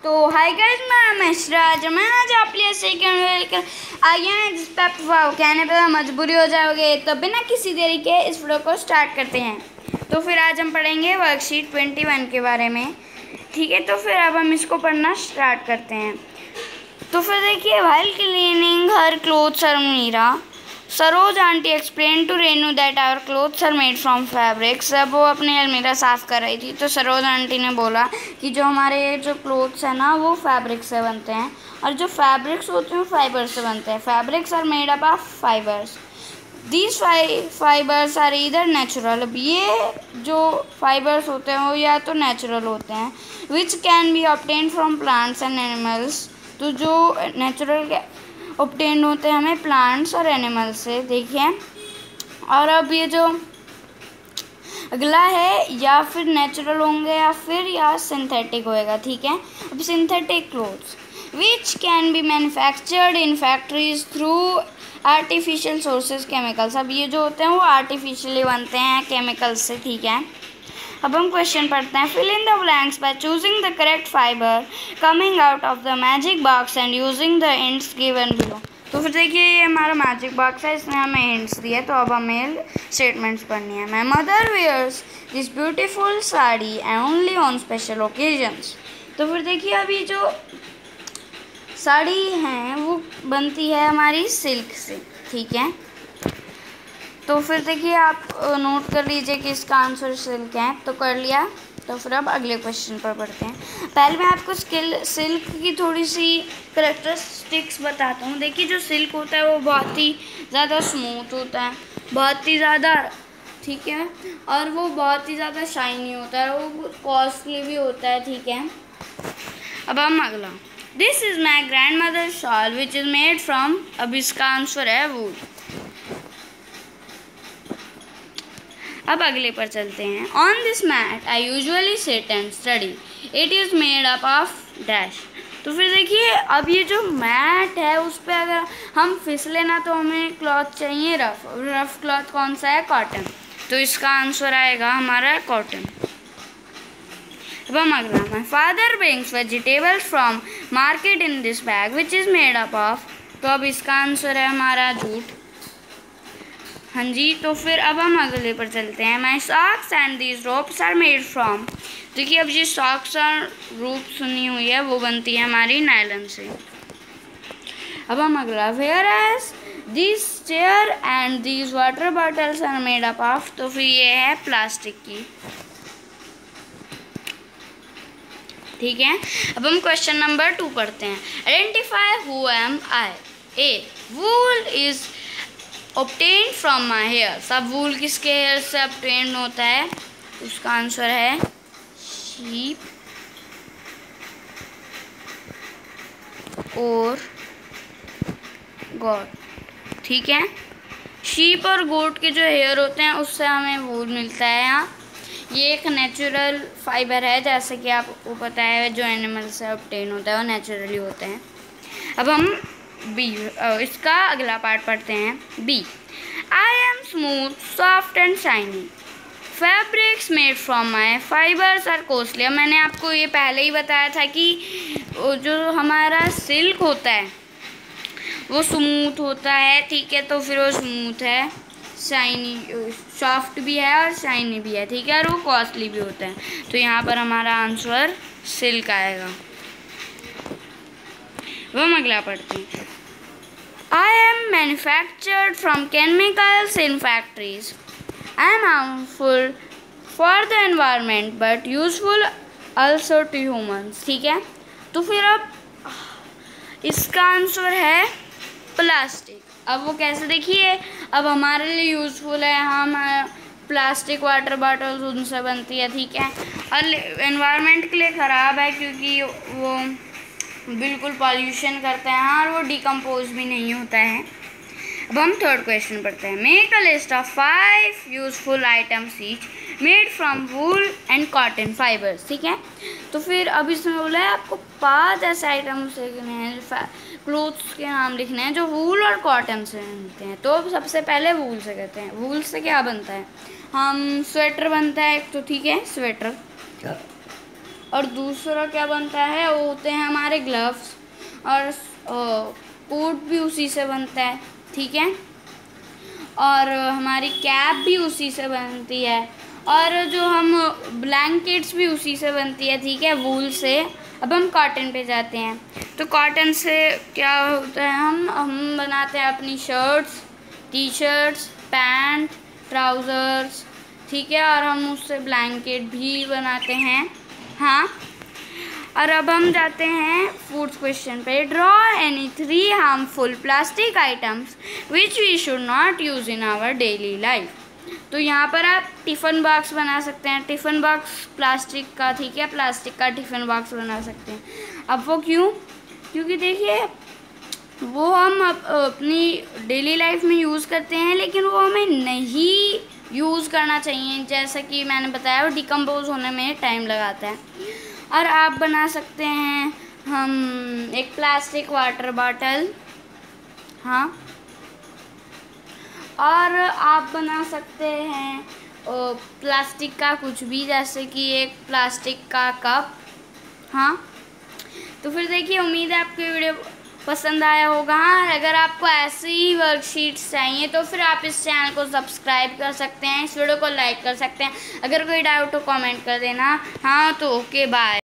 तो hi guys, मैं मिश्राज। मैं आज आप लिए सेकंड लेकर आए हैं जिस पे आप वाव कहने पे मजबूरी हो जाओगे। तो बिना किसी देरी के इस वीडियो को स्टार्ट करते हैं। तो फिर आज हम पढ़ेंगे वर्कशीट 21 के बारे में, ठीक है। तो फिर अब हम इसको पढ़ना स्टार्ट करते हैं। तो फिर देखिए, while cleaning her clothes almirah, Saroj aunty explain to Renu that our clothes are made from fabrics. जब वो अपनी अलमीरा साफ़ कर रही थी तो सरोज आंटी ने बोला कि जो हमारे जो क्लोथ्स हैं ना वो फैब्रिक से बनते हैं, और जो फैब्रिक्स होते हैं वो फाइबर से बनते हैं। Fabrics are made up of fibres, these fibres are either natural. अब ये जो फाइबर्स होते हैं वो या तो नेचुरल होते हैं, which can be obtain from plants and animals. तो जो नेचुरल ऑब्टेन होते हैं हमें प्लांट्स और एनिमल से, देखिए। और अब ये जो अगला है, या फिर नेचुरल होंगे या सिंथेटिक होएगा, ठीक है। अब synthetic clothes which can be manufactured in factories through artificial sources chemicals. अब ये जो होते हैं वो आर्टिफिशियली बनते हैं केमिकल्स से, ठीक है। अब हम क्वेश्चन पढ़ते हैं। Fill in the blanks by choosing the correct fibre coming out of the magic box and using the hints given below. तो फिर देखिए, ये हमारा मैजिक बॉक्स है, इसने हमें हिंट्स दिए। तो अब हमें स्टेटमेंट्स पढ़नी है। My mother wears this beautiful sari and only on special occasions. तो फिर देखिए, अभी जो साड़ी है वो बनती है हमारी सिल्क से, ठीक है। तो फिर देखिए, आप नोट कर लीजिए कि इसका आंसर सिल्क है। तो कर लिया। तो फिर अब अगले क्वेश्चन पर पढ़ते हैं। पहले मैं आपको सिल्क की थोड़ी सी करेक्टरिस्टिक्स बताता हूँ। देखिए, जो सिल्क होता है वो बहुत ही ज़्यादा स्मूथ होता है, बहुत ही ज़्यादा, ठीक है, और वो बहुत ही ज़्यादा शाइनी होता है, वो कॉस्टली भी होता है, ठीक है। अब हम अगला, this is my grand mother shawl which is made from. अब इसका आंसर है वूल। अब अगले पर चलते हैं। On this mat I usually sit and study, it is made up of dash. तो फिर देखिए, अब ये जो मैट है उस पर अगर हम फिसले ना तो हमें क्लॉथ चाहिए रफ क्लॉथ कौन सा है? कॉटन। तो इसका आंसर आएगा हमारा कॉटन। अब हम अगला, my father brings vegetables from market in this bag which is made up of. तो अब इसका आंसर है हमारा जूट। हाँ जी। तो फिर अब हम अगले पर चलते हैं। My socks and these ropes are made from. देखिए, अब ये सॉक्स और रोप सुनी हुई है वो बनती है हमारी नायलन से। अब हम अगला, whereas this chair and these water bottles are made up of. तो फिर ये है प्लास्टिक की, ठीक है। अब हम क्वेश्चन नंबर 2 पढ़ते हैं। Identify who am I. A, wool is obtained from my hair। अब वूल किसके हेयर से obtained होता है? उसका आंसर है sheep और goat, ठीक है। sheep और goat के जो हेयर होते हैं उससे हमें वूल मिलता है। यहाँ ये एक नेचुरल फाइबर है, जैसे कि आपको पता है जो एनिमल से obtain होता है वो नेचुरली होते हैं। अब हम बी, इसका अगला पार्ट पढ़ते हैं। B, I am smooth soft and shiny, fabrics made from my fibres are costly. अब मैंने आपको ये पहले ही बताया था कि जो हमारा सिल्क होता है वो स्मूथ होता है, ठीक है। तो फिर वो स्मूथ है, शाइनी, सॉफ्ट भी है और शाइनी भी है, ठीक है, और वो कॉस्टली भी होता है। तो यहाँ पर हमारा आंसर सिल्क आएगा। वो हम अगला पढ़ते हैं। I am manufactured from chemicals in factories. I am harmful for the environment but useful also to humans, ठीक है। तो फिर अब इसका आंसर है प्लास्टिक। अब वो कैसे? देखिए, अब हमारे लिए यूज़फुल है, हम प्लास्टिक वाटर बॉटल्स उनसे बनती है, ठीक है, और एनवायरनमेंट के लिए ख़राब है क्योंकि वो बिल्कुल पॉल्यूशन करता है, और वो डिकम्पोज भी नहीं होता है। अब हम थर्ड क्वेश्चन पढ़ते हैं। Make a list of 5 useful items each made from wool and cotton fibres, ठीक है। तो फिर अब इसमें बोला है आपको 5 ऐसे आइटम्स लिखने हैं, क्लोथ्स के नाम लिखने हैं जो वूल और कॉटन से बनते हैं। तो सबसे पहले वूल से कहते हैं। वूल से क्या बनता है? हम स्वेटर बनता है एक, तो ठीक है, स्वेटर। और दूसरा क्या बनता है, वो होते हैं हमारे ग्लव्स, और कोट भी उसी से बनता है, ठीक है। और हमारी कैप भी उसी से बनती है, और जो हम ब्लैंकेट्स भी उसी से बनती है, ठीक है, वूल से। अब हम कॉटन पे जाते हैं। तो कॉटन से क्या होता है, हम बनाते हैं अपनी shirts, T shirts, pant, trousers, ठीक है, और हम उससे ब्लैंकेट भी बनाते हैं। हाँ, और अब हम जाते हैं फोर्थ क्वेश्चन पे। Draw any 3 harmful plastic items which we should not use in our daily life. तो यहाँ पर आप टिफ़िन बॉक्स बना सकते हैं। टिफ़िन बॉक्स प्लास्टिक का, ठीक है, प्लास्टिक का टिफ़िन बॉक्स बना सकते हैं। अब वो क्यों? क्योंकि देखिए, वो हम अपनी डेली लाइफ में यूज़ करते हैं, लेकिन वो हमें नहीं यूज़ करना चाहिए। जैसा कि मैंने बताया, वो डिकम्पोज होने में टाइम लगाता है। और आप बना सकते हैं हम एक प्लास्टिक वाटर बॉटल, हाँ, और आप बना सकते हैं प्लास्टिक का कुछ भी, जैसे कि एक प्लास्टिक का कप। हाँ, तो फिर देखिए, उम्मीद है आपको वीडियो पसंद आया होगा। हाँ, अगर आपको ऐसी ही वर्कशीट्स चाहिए तो फिर आप इस चैनल को सब्सक्राइब कर सकते हैं, इस वीडियो को लाइक कर सकते हैं। अगर कोई डाउट हो कमेंट कर देना। हाँ, तो ओके, बाय।